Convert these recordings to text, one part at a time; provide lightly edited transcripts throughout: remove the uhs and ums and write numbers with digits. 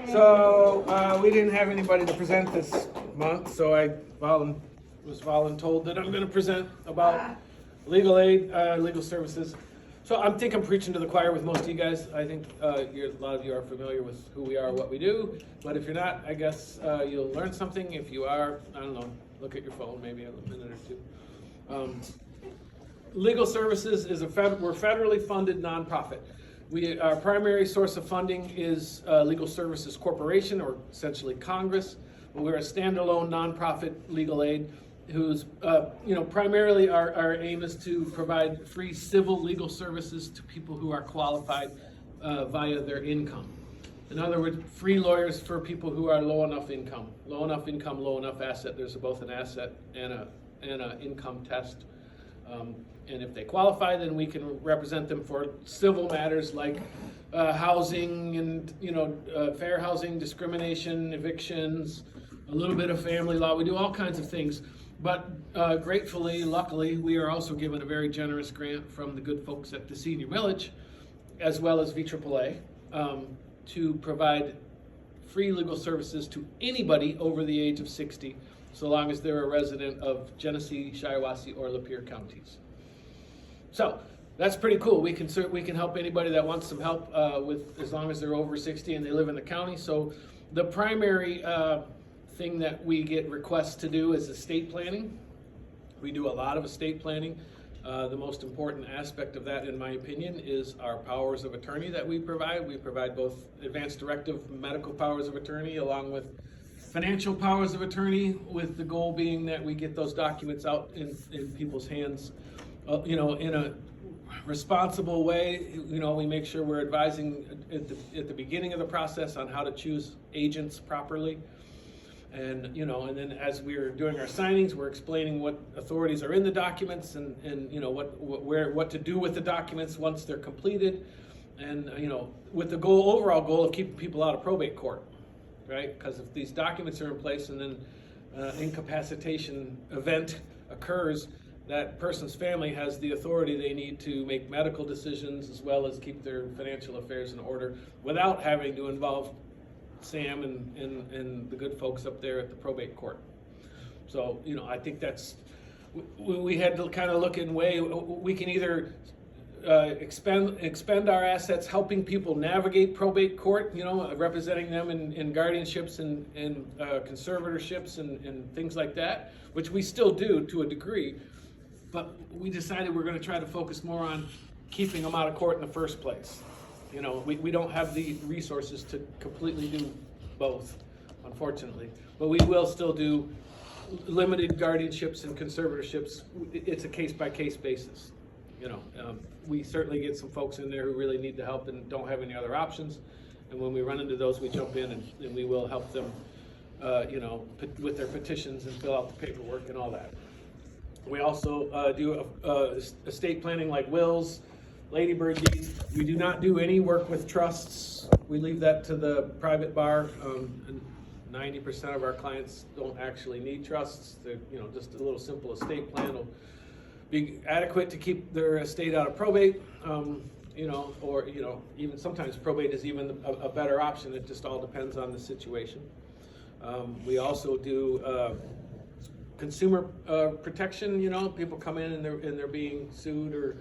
So we didn't have anybody to present this month, so I was told that I'm going to present about legal aid, legal services. So I think I'm preaching to the choir with most of you guys. I think a lot of you are familiar with who we are, what we do. But if you're not, I guess you'll learn something. If you are, I don't know, look at your phone maybe in a minute or two. Legal Services is we're federally funded nonprofit. Our primary source of funding is Legal Services Corporation, or essentially Congress. We're a standalone nonprofit legal aid whose, primarily our aim is to provide free civil legal services to people who are qualified via their income. In other words, free lawyers for people who are low enough income, low enough asset. There's both an asset and an income test. And if they qualify, then we can represent them for civil matters like housing and, fair housing, discrimination, evictions, a little bit of family law. We do all kinds of things. But luckily, we are also given a very generous grant from the good folks at the Senior Village, as well as VAAA, to provide free legal services to anybody over the age of 60, so long as they're a resident of Genesee, Shiawassee, or Lapeer counties. So that's pretty cool. We can help anybody that wants some help as long as they're over 60 and they live in the county. So the primary thing that we get requests to do is estate planning. We do a lot of estate planning. The most important aspect of that, in my opinion, is our powers of attorney that we provide. We provide both advanced directive medical powers of attorney along with financial powers of attorney, with the goal being that we get those documents out in people's hands, in a responsible way. We make sure we're advising at the beginning of the process on how to choose agents properly. And then as we're doing our signings, we're explaining what authorities are in the documents and what to do with the documents once they're completed, and with the overall goal of keeping people out of probate court, right? Because if these documents are in place and then incapacitation event occurs, that person's family has the authority they need to make medical decisions as well as keep their financial affairs in order without having to involve Sam and the good folks up there at the probate court. So, I think we had to kind of look in way, we can either expend our assets helping people navigate probate court, representing them in guardianships and conservatorships and things like that, which we still do to a degree, but we decided we're going to try to focus more on keeping them out of court in the first place. We don't have the resources to completely do both, unfortunately, but we will still do limited guardianships and conservatorships. It's a case-by-case basis. We certainly get some folks in there who really need the help and don't have any other options, and when we run into those, we jump in and we will help them, with their petitions and fill out the paperwork and all that. We also do estate planning like wills, ladybird deeds. We do not do any work with trusts. We leave that to the private bar. And 90% of our clients don't actually need trusts. They're, just a little simple estate plan will be adequate to keep their estate out of probate. Or even sometimes probate is even a better option. It just all depends on the situation. We also do consumer protection. People come in and they're being sued, or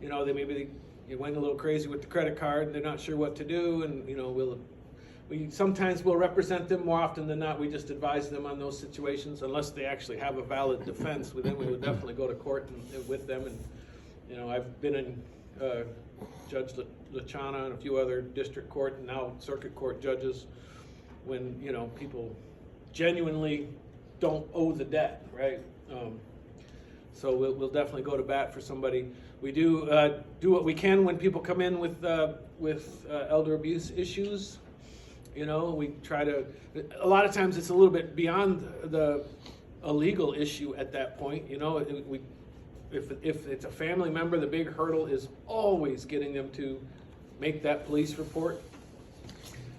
they went a little crazy with the credit card and they're not sure what to do, and we sometimes will represent them. More often than not, we just advise them on those situations unless they actually have a valid defense. Then we would definitely go to court with them. And I've been in Judge Lachana and a few other district court and now circuit court judges when people genuinely don't owe the debt, right? So we'll definitely go to bat for somebody. We do what we can when people come in with elder abuse issues. We try to. A lot of times it's a little bit beyond a legal issue at that point. If it's a family member, the big hurdle is always getting them to make that police report.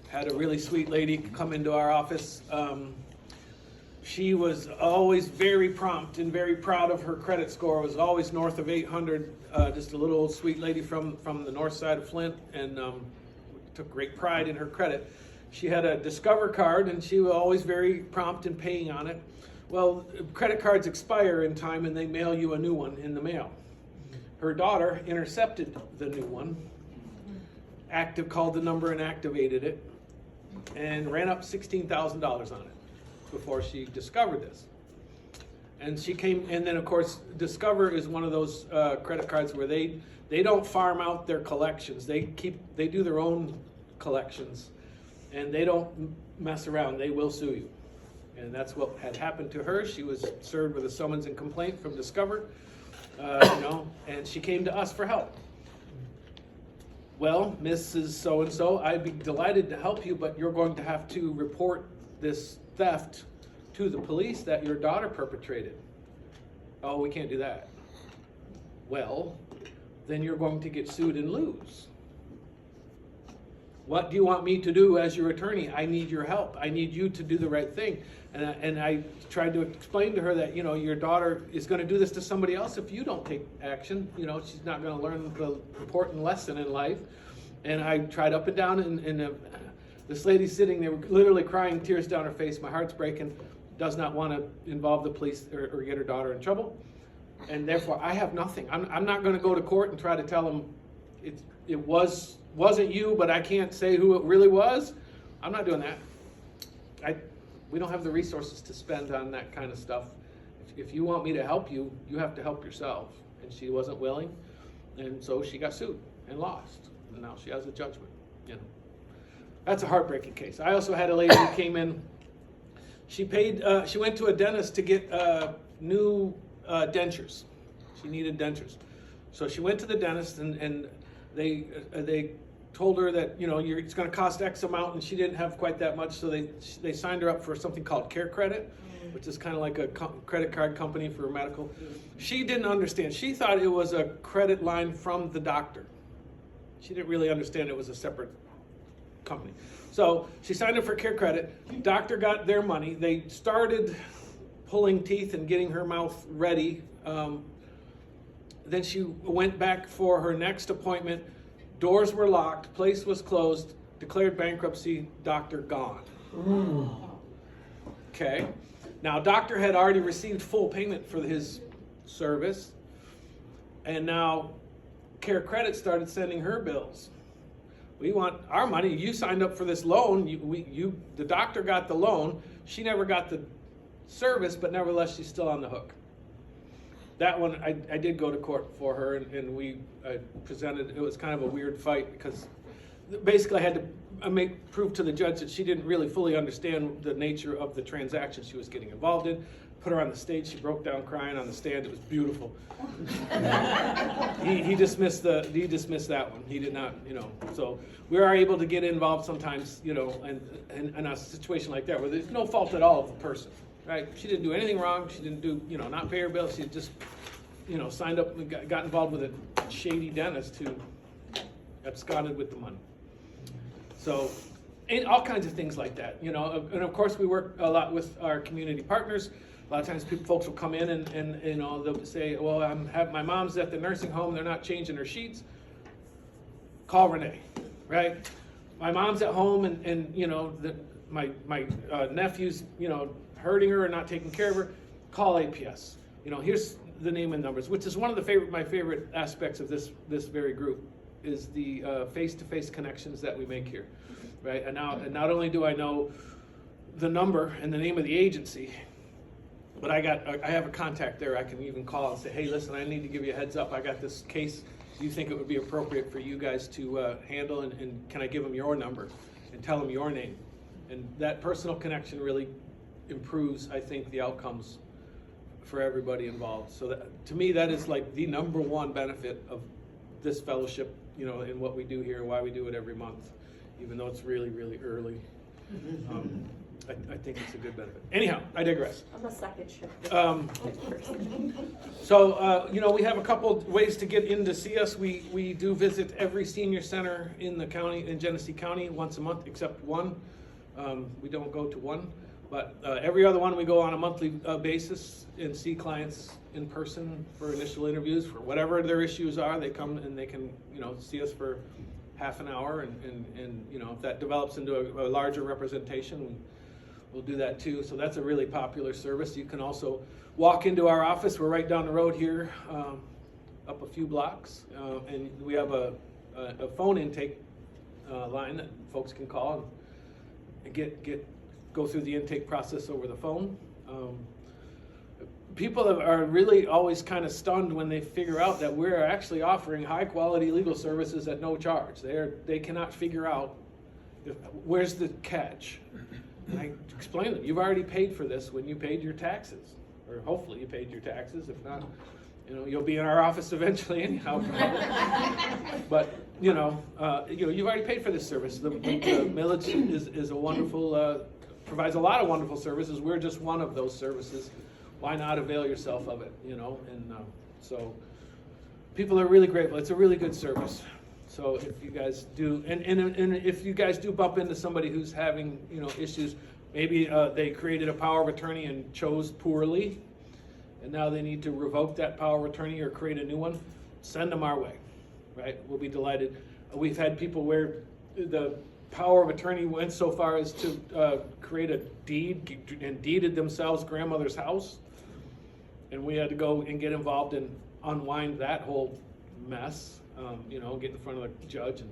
Had a really sweet lady come into our office. She was always very prompt and very proud of her credit score. It was always north of 800. Just a little old sweet lady from the north side of Flint, and took great pride in her credit. She had a Discover card, and she was always very prompt in paying on it. Well, credit cards expire in time, and they mail you a new one in the mail. Her daughter intercepted the new one, called the number and activated it, and ran up $16,000 on it before she discovered this. And she came, and then of course, Discover is one of those credit cards where they don't farm out their collections. They do their own collections, and they don't mess around. They will sue you. And that's what had happened to her. She was served with a summons and complaint from Discover, and she came to us for help. Well, Mrs. So-and-so, I'd be delighted to help you, but you're going to have to report this theft to the police that your daughter perpetrated. Oh, we can't do that. Well, then you're going to get sued and lose. What do you want me to do as your attorney? I need your help. I need you to do the right thing. And I tried to explain to her that, your daughter is going to do this to somebody else if you don't take action. She's not going to learn the important lesson in life. And I tried up and down, and this lady's sitting there literally crying, tears down her face. My heart's breaking, does not want to involve the police or get her daughter in trouble. And therefore, I have nothing. I'm not going to go to court and try to tell them it wasn't you, but I can't say who it really was. I'm not doing that. We don't have the resources to spend on that kind of stuff. If you want me to help you, you have to help yourself. And she wasn't willing, and so she got sued and lost. And now she has a judgment. That's a heartbreaking case. I also had a lady who came in. She went to a dentist to get new dentures. She needed dentures. So she went to the dentist, and they told her that it's going to cost X amount, and she didn't have quite that much, so they signed her up for something called Care Credit, which is kind of like a credit card company for medical. She didn't understand. She thought it was a credit line from the doctor. She didn't really understand it was a separate company. So she signed up for Care Credit. Doctor got their money. They started pulling teeth and getting her mouth ready. Then she went back for her next appointment. Doors were locked, place was closed, declared bankruptcy, doctor gone. Okay. Now, doctor had already received full payment for his service, and now Care Credit started sending her bills. We want our money. You signed up for this loan. The doctor got the loan. She never got the service, but nevertheless, she's still on the hook. That one, I did go to court for her, and we presented. It was kind of a weird fight because basically I had to prove to the judge that she didn't really fully understand the nature of the transaction she was getting involved in. Put her on the stage. She broke down crying on the stand. It was beautiful. He dismissed that one. He did not, So we are able to get involved sometimes, and in a situation like that where there's no fault at all of the person. Right? She didn't do anything wrong. She didn't do, not pay her bills. She just, signed up and got involved with a shady dentist who absconded with the money. So, and all kinds of things like that, And of course, we work a lot with our community partners. A lot of times, folks will come in and they'll say, "Well, my mom's at the nursing home. They're not changing her sheets. Call Renee, right? My mom's at home, and my nephew's, hurting her and not taking care of her, call APS. Here's the name and numbers, which is one of my favorite aspects of this very group, is the face-to-face connections that we make here, right? And not only do I know the number and the name of the agency, but I have a contact there. I can even call and say, "Hey, listen, I need to give you a heads up. I got this case. Do you think it would be appropriate for you guys to handle? And can I give them your number and tell them your name?" And that personal connection really improves, I think, the outcomes for everybody involved. So that, to me, that is like the number one benefit of this fellowship, in what we do here, why we do it every month, even though it's really, really early. I think it's a good benefit. Anyhow, I digress. I'm a second shift. So, we have a couple ways to get in to see us. We do visit every senior center in the county, in Genesee County, once a month, except one. We don't go to one. But every other one we go on a monthly basis and see clients in person for initial interviews for whatever their issues are. They come and they can see us for half an hour, and you know, if that develops into a larger representation, we'll do that too. So that's a really popular service. You can also walk into our office. We're right down the road here, up a few blocks, and we have a phone intake line that folks can call and go through the intake process over the phone. People are really always kind of stunned when they figure out that we're actually offering high quality legal services at no charge. They cannot figure out where's the catch. And I explain to them, you've already paid for this when you paid your taxes, or hopefully you paid your taxes. If not, you know, you'll be in our office eventually anyhow. But you know, you've already paid for this service. The millage is a wonderful, provides a lot of wonderful services. We're just one of those services. Why not avail yourself of it, you know? And so people are really grateful. It's a really good service. So if you guys do, and if you guys do bump into somebody who's having, you know, issues, maybe they created a power of attorney and chose poorly, and now they need to revoke that power of attorney or create a new one, send them our way, right? We'll be delighted. We've had people where the power of attorney went so far as to create a deed and deeded themselves grandmother's house. And we had to go and get involved and unwind that whole mess, you know, get in front of the judge. And,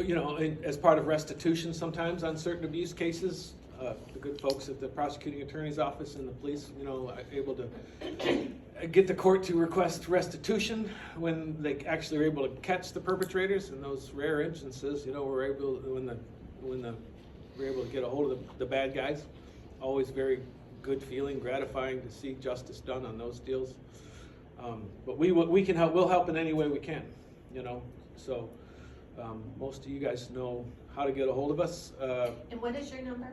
you know, as part of restitution sometimes on certain abuse cases, the good folks at the prosecuting attorney's office and the police, you know, are able to get the court to request restitution when they actually are able to catch the perpetrators. In those rare instances, you know, we're able to get a hold of the bad guys. Always very good feeling, gratifying to see justice done on those deals. But we can help. We'll help in any way we can, you know. So most of you guys know how to get a hold of us. And what is your number?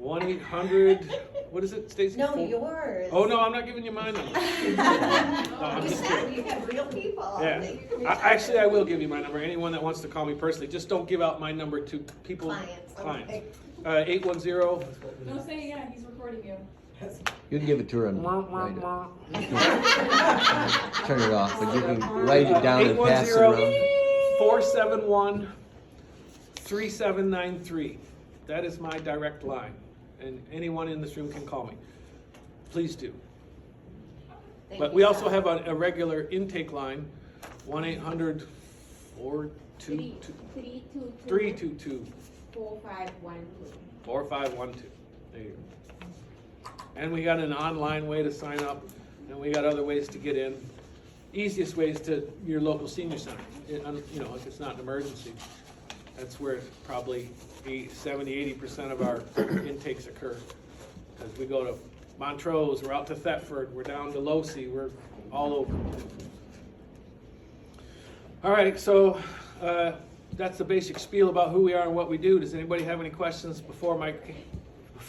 1-800. What is it, Stacey? No, yours. Oh no, I'm not giving you my number. No, I'm just kidding. You have real people. Yeah. Actually, I will give you my number. Anyone that wants to call me personally, just don't give out my number to people. Clients. Okay. 810. Don't say yeah. He's recording you. You can give it to her and write it. Turn it off, but you can write it down and pass it around. 471-3793. That is my direct line, and anyone in this room can call me. Please do. But we also have a regular intake line, 1-800-422-322. 4512. There you go. And we got an online way to sign up, and we got other ways to get in. Easiest way is to your local senior center. You know, if it's not an emergency, that's where probably 70-80% of our intakes occur. Because we go to Montrose, we're out to Thetford, we're down to Losey, we're all over. All right, so that's the basic spiel about who we are and what we do. Does anybody have any questions before Mike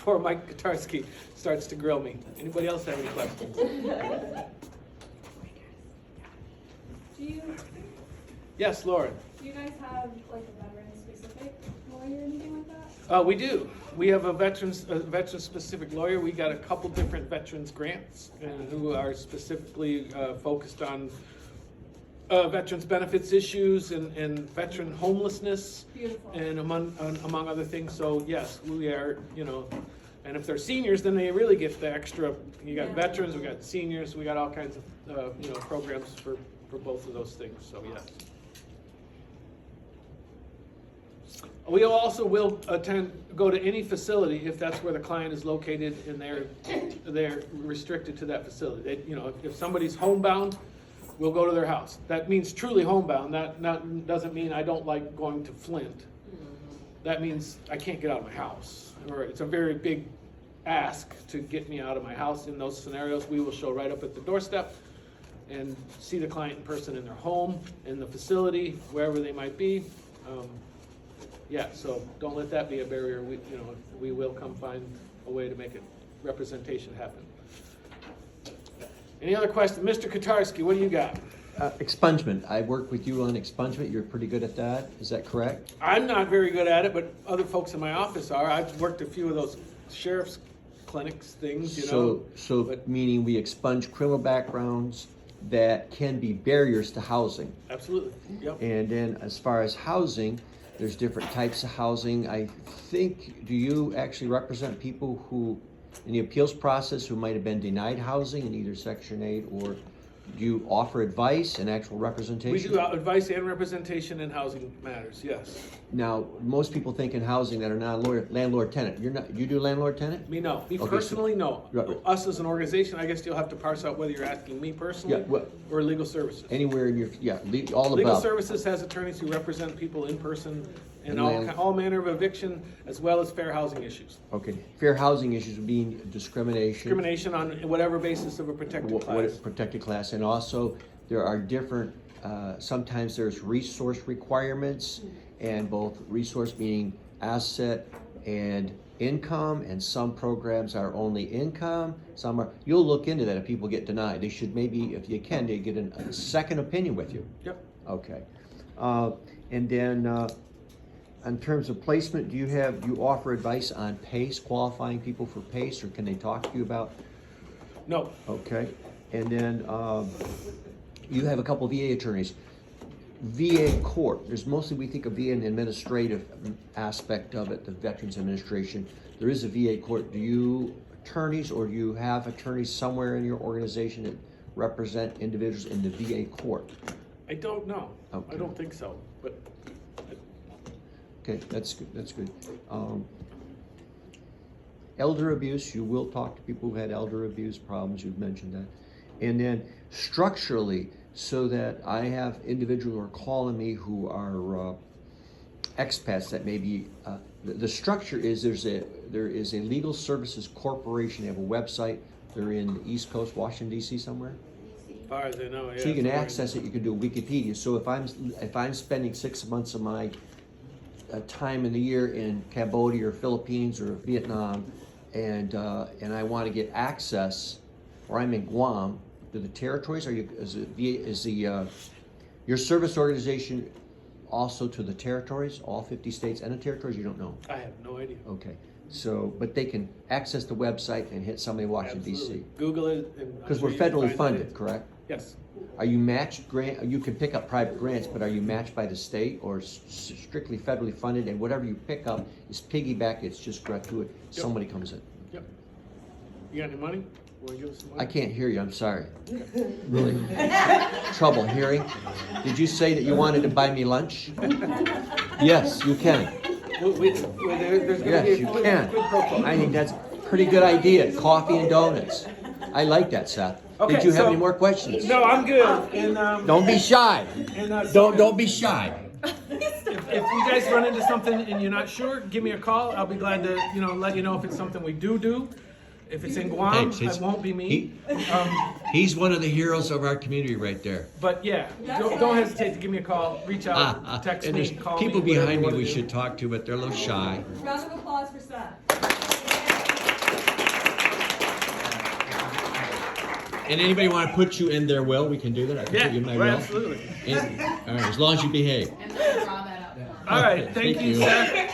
Kotarski starts to grill me? Anybody else have any questions? Yes, Lauren. Do you guys have like a veteran-specific lawyer or anything like that? We do. We have a veteran-specific lawyer. We got a couple different veterans grants who are specifically focused on veterans benefits issues and veteran homelessness. Beautiful. And among other things. So yes, we are, you know, and if they're seniors, then they really get the extra. You got veterans, we got seniors, we got all kinds of you know, programs for both of those things. So yes. We also will go to any facility if that's where the client is located and they're restricted to that facility. You know, if somebody's homebound, we'll go to their house. That means truly homebound. That doesn't mean I don't like going to Flint. That means I can't get out of my house. Or it's a very big ask to get me out of my house. In those scenarios, we will show right up at the doorstep and see the client in person in their home, in the facility, wherever they might be. Yeah, so don't let that be a barrier. We will come find a way to make it representation happen. Any other questions? Mr. Kotarski, what do you got? Expungement. I work with you on expungement. You're pretty good at that. Is that correct? I'm not very good at it, but other folks in my office are. I've worked a few of those sheriff's clinics things, you know. So meaning we expunge criminal backgrounds that can be barriers to housing. Absolutely, yep. And then as far as housing, there's different types of housing. I think, do you actually represent people who, in the appeals process, who might have been denied housing in either Section 8, or do you offer advice and actual We representation? do advice and representation in housing matters, yes. Now, most people think in housing that are landlord-tenant. You're not, you do landlord-tenant? Me, no. Me Okay, so- personally, no. Right, right. Us as an organization, I guess you'll have to parse out whether you're asking me personally Yeah, well- or legal services. Anywhere in your, yeah, all Legal above. services has attorneys who represent people in person in And all, land- all manner of eviction, as well as fair housing issues. Okay, fair housing issues being discrimination. Discrimination on whatever basis of a protected What class. is protected class, and also there are different, sometimes there's resource requirements, and both resource meaning asset and income, and some programs are only income, some are, you'll look into that if people get denied. They should maybe, if you can, they get a second opinion with you. Yep. Okay. And then, in terms of placement, do you offer advice on PACE, qualifying people for PACE, or can they talk to you about? No. Okay, and then, you have a couple VA attorneys. VA court, there's mostly, we think of VA in the administrative aspect of it, the Veterans Administration. There is a VA court. Do you attorneys, or do you have attorneys somewhere in your organization that represent individuals in the VA court? I don't know. Okay. I don't think so, but Okay, that's good, that's good. Elder abuse, you will talk to people who've had elder abuse problems, you've mentioned that. And then structurally, so that I have individuals who are calling me who are expats that may be, the structure is there is a legal services corporation, they have a website, they're in the East Coast, Washington DC somewhere. as far as I know, yeah. So you can access it, you can do Wikipedia. So if I'm spending 6 months of my time in the year in Cambodia or Philippines or Vietnam, and I want to get access, or I'm in Guam, to the territories, is your service organization also to the territories, all 50 states and the territories? You don't know? I have no idea. Okay, so, but they can access the website and hit somebody in Washington Absolutely. DC. Google it. and I'm Because sure we're you can federally find funded, it. correct? Yes. Are you matched you can pick up private grants, but are you matched by the state, or strictly federally funded, and whatever you pick up is piggyback, it's just gratuitous, Yep. somebody comes in? Yep. You got any money? Want to give us some money? I can't hear you, I'm sorry. Really? Trouble hearing? Did you say that you wanted to buy me lunch? Yes, you can. There's going to Yes, be a you quid can. pro quo. I think that's a pretty good idea, coffee and donuts. I like that, Seth. Did Okay, you have so- any more questions? No, I'm good. And Don't be shy. so Don't be shy. If you guys run into something and you're not sure, give me a call. I'll be glad to let you know if it's something we do. If it's in Guam, Hey, it won't be me. He's one of the heroes of our community right there. But yeah, don't hesitate to give me a call. Reach out, text And me, there's call me. people whatever behind you me wanna we do. should talk to, but they're a little shy. Round of applause for Seth. And anybody want to put you in their will, we can do that. I can Yeah, put you in my right, will. absolutely. All right, as long as you behave. And then draw that up. All right, thank you, you. Seth.